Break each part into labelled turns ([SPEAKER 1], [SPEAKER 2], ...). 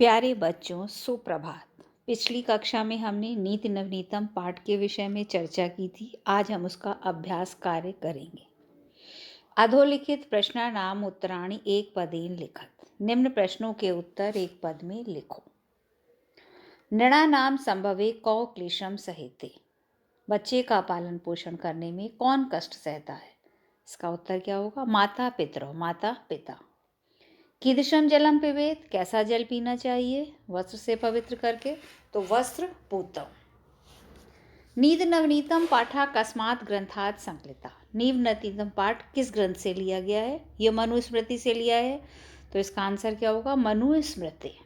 [SPEAKER 1] प्यारे बच्चों, सुप्रभात। पिछली कक्षा में हमने नीति नवनीतम पाठ के विषय में चर्चा की थी। आज हम उसका अभ्यास कार्य करेंगे। अधोलिखित प्रश्नानाम उत्तराणि एक पदेन लिखत। निम्न प्रश्नों के उत्तर एक पद में लिखो। नृणानाम संभवे कौ क्लेशम सहेते। बच्चे का पालन पोषण करने में कौन कष्ट सहता है? इसका उत्तर क्या होगा? माता पितरौ, माता पिता। कीदृशम जलम पिबेत, कैसा जल पीना चाहिए वस्त्र से पवित्र करके? तो वस्त्र पूतम। नीति नवनीतम पाठा कस्मात् ग्रंथात् संकलिता। नीति नवनीतम पाठ किस ग्रंथ से लिया गया है? यह मनुस्मृति से लिया है। तो इसका आंसर क्या होगा? मनुस्मृति।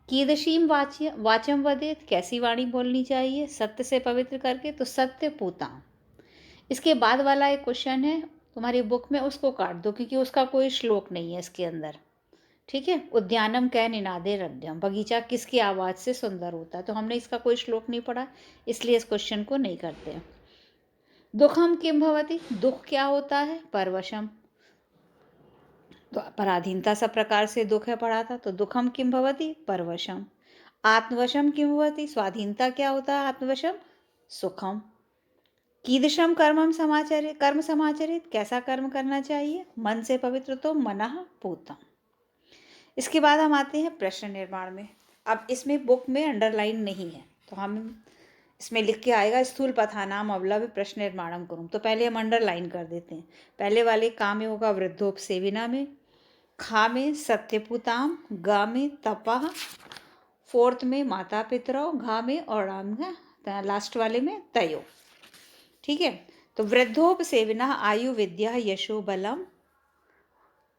[SPEAKER 1] कीदृशीम वाचम वदेत, कैसी वाणी बोलनी चाहिए सत्य से पवित्र करके? तो सत्य पूताम। इसके बाद वाला एक क्वेश्चन है तुम्हारी बुक में, उसको काट दो क्योंकि उसका कोई श्लोक नहीं है इसके अंदर। ठीक है। उद्यानम कै निनादे रम्यम, बगीचा किसकी आवाज़ से सुंदर होता है? तो हमने इसका कोई श्लोक नहीं पढ़ा, इसलिए इस क्वेश्चन को नहीं करते हैं। दुखम किम भवति, दुख क्या होता है? परवशम, तो पराधीनता सब प्रकार से दुख है पढ़ा था। तो दुखम किम भवति, परवशम। आत्मवशम किम भवति, स्वाधीनता क्या होता है? आत्मवशम, सुखम। कीदृशम कर्म समाचरित, कैसा कर्म करना चाहिए मन से पवित्र? तो मनः पूतम। इसके बाद हम आते हैं प्रश्न निर्माण में। अब इसमें बुक में अंडरलाइन नहीं है, तो हम इसमें लिख के आएगा स्थूल पथानाम अवलव्य प्रश्न निर्माणम करूँ। तो पहले हम अंडरलाइन कर देते हैं। पहले वाले का में होगा वृद्धोपसेविना में, खा में सत्यपुताम, गा में तपा, फोर्थ में माता पितरौ, घा में और राम लास्ट वाले में तयो। ठीक है। तो वृद्धोपसेविना आयु विद्या यशो बलम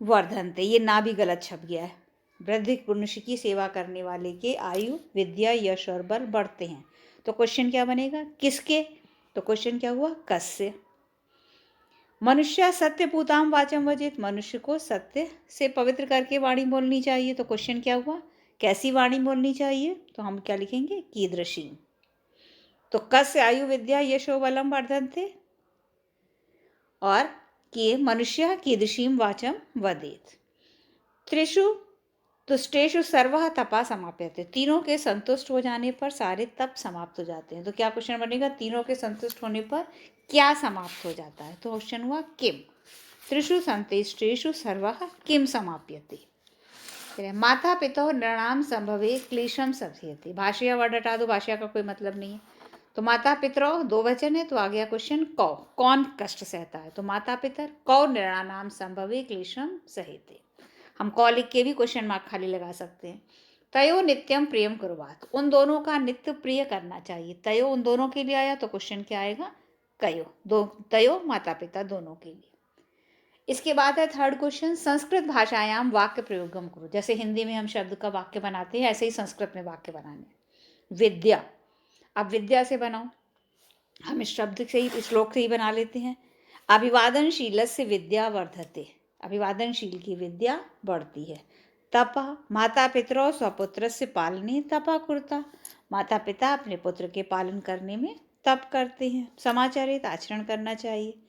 [SPEAKER 1] वर्धनते, ये ना भी गलत छप गया है। वृद्ध मनुष्य की सेवा करने वाले के आयु विद्या यश और बल बढ़ते हैं। तो क्वेश्चन क्या बनेगा? किसके? तो क्वेश्चन क्या हुआ? कस्य। मनुष्य सत्य पूताम वाचम वजित, मनुष्य को सत्य से पवित्र करके वाणी बोलनी चाहिए। तो क्वेश्चन क्या हुआ? कैसी वाणी बोलनी चाहिए? तो हम क्या लिखेंगे? कीदृशी। तो कस्य आयु विद्या यशो बलम वर्धनते, और के मनुष्य कीदृशीम वाचम वदेत। त्रिषु तुष्टेषु सर्वः तपा समाप्यते, तीनों के संतुष्ट हो जाने पर सारे तप समाप्त हो जाते हैं। तो क्या क्वेश्चन बनेगा? तीनों के संतुष्ट होने पर क्या समाप्त हो जाता है? तो क्वेश्चन हुआ किम। त्रिषु संतुष्टेषु सर्वः किम समाप्यते। माता पिता नृणाम संभवे क्लेशम सह्यते, भाषा वर्ड हटा दो, भाषा का कोई मतलब नहीं है। तो माता पितरौ दो वचन है, तो आ गया क्वेश्चन कौ, कौन कष्ट सहता है? तो माता पितर। कौ नृणानाम संभवे क्लेशम सह्यते, हम कौ लिख के भी क्वेश्चन मार्क खाली लगा सकते हैं। तयो नित्यम प्रियम कुर्वात, उन दोनों का नित्य प्रिय करना चाहिए। तयो उन दोनों के लिए आया, तो क्वेश्चन क्या आएगा? कयो, दो तयो माता पिता दोनों के लिए। इसके बाद है थर्ड क्वेश्चन, संस्कृत भाषायाम वाक्य प्रयोगम करो। जैसे हिंदी में हम शब्द का वाक्य बनाते हैं, ऐसे ही संस्कृत में वाक्य बनाने। विद्या, अब विद्या से बनाओ। हम इस शब्द से ही, इस श्लोक से ही बना लेते हैं। अभिवादनशील से विद्या वर्धते, अभिवादनशील की विद्या बढ़ती है। तपा, माता पितरौ स्वपुत्र से पालने तपा कुर्ता, माता पिता अपने पुत्र के पालन करने में तप करते हैं। समाचरित, आचरण करना चाहिए।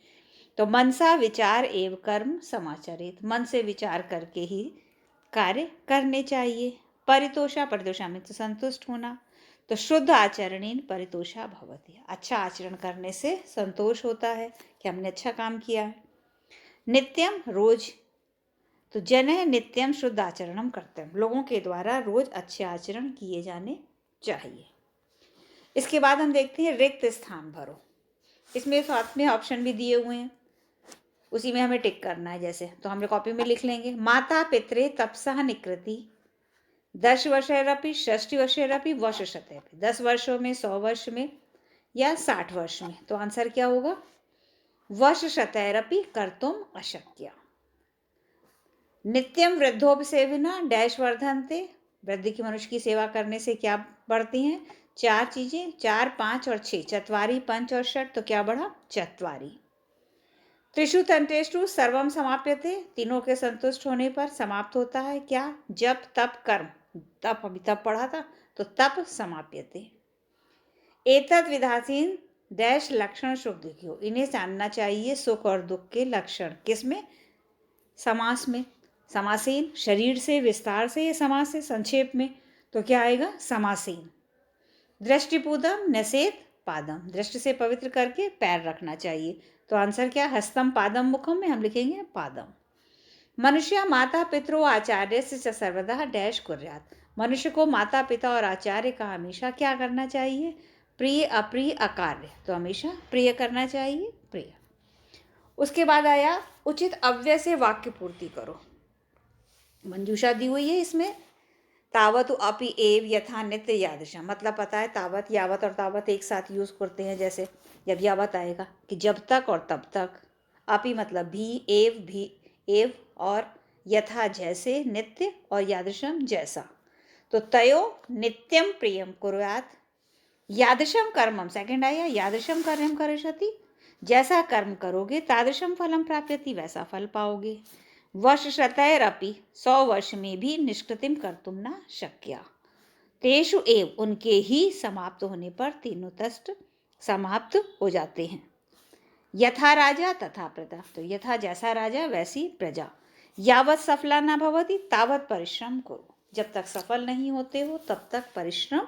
[SPEAKER 1] तो मनसा विचार एवं कर्म समाचरित, मन से विचार करके ही कार्य करने चाहिए। परितोषा, परितोषा में तो संतुष्ट होना। तो शुद्ध आचरणेन परितोषा भवति, अच्छा आचरण करने से संतोष होता है कि हमने अच्छा काम किया है। नित्यम, रोज, तो जनः नित्यम शुद्ध आचरणम कर्तव्यम, लोगों के द्वारा रोज अच्छे आचरण किए जाने चाहिए। इसके बाद हम देखते हैं रिक्त स्थान भरो। इसमें साथ में ऑप्शन भी दिए हुए हैं, उसी में हमें टिक करना है। जैसे तो हमने कॉपी में लिख लेंगे, माता पितरे तपसा निकृति 10 वर्षेरपि 60 वर्षेरपि वर्षशतेरपि, 10 वर्षों में, 100 वर्ष में या 60 वर्ष में। तो आंसर क्या होगा? वर्षशतेरपि कर्तुम अशक्य। नित्यम वृद्धोपसेविना डैश वर्धनते, वृद्धि की मनुष्य की सेवा करने से क्या बढ़ती हैं? 4 चीजें, 4, 5 और 6, चत्वारी पंच और षट, तो क्या बढ़ा? चत्वारी। त्रिषु तंत्रेषु सर्वम समाप्यते, तीनों के संतुष्ट होने पर समाप्त होता है क्या? जप तप कर्म, तप अभी तप पढ़ा था, तो तप समाप्यते। एतद विधासीन डैश लक्षण सुख दुखियो, इन्हें जानना चाहिए सुख और दुख के लक्षण। किसमें? समास में। समासेन, शरीर से, विस्तार से, समास से, संक्षेप में, तो क्या आएगा? समासेन। दृष्टिपूतम नसेत पादम, दृष्टि से पवित्र करके पैर रखना चाहिए, तो आंसर क्या? हस्तम पादम मुखम में हम लिखेंगे पादम। मनुष्य माता पितरो आचार्य से सर्वदा डैश कुर्यात, मनुष्य को माता पिता और आचार्य का हमेशा क्या करना चाहिए? प्रिय अप्रिय अकार्य, तो हमेशा प्रिय करना चाहिए, प्रिय। उसके बाद आया उचित अव्यय से वाक्य पूर्ति करो। मंजूषा दी हुई है इसमें, तावत अपि एव यथा नित्य यादृशम, मतलब पता है तावत, यावत और तावत एक साथ यूज करते हैं। जैसे जब यावत आएगा कि जब तक और तब तक, अपि मतलब भी, एव और यथा जैसे, नित्य और यादृशम जैसा, तो तयो नित्यम प्रियम कुर्यात, यादृशम कर्मम, सेकंड आया यादृशम कर्म करिष्यति, जैसा कर्म करोगे तादृशम फलम प्राप्यति, वैसा फल पाओगे। वर्ष शतैरपि, 100 वर्ष में भी निष्कृतिम कर्तुम न शक्या, तेषु एव, उनके ही समाप्त होने पर तीनों तस्ट समाप्त हो जाते हैं। यथा राजा तथा प्रजा, तो यथा जैसा राजा वैसी प्रजा। यावत सफला न भवति तावत परिश्रम करो, जब तक सफल नहीं होते हो तब तक परिश्रम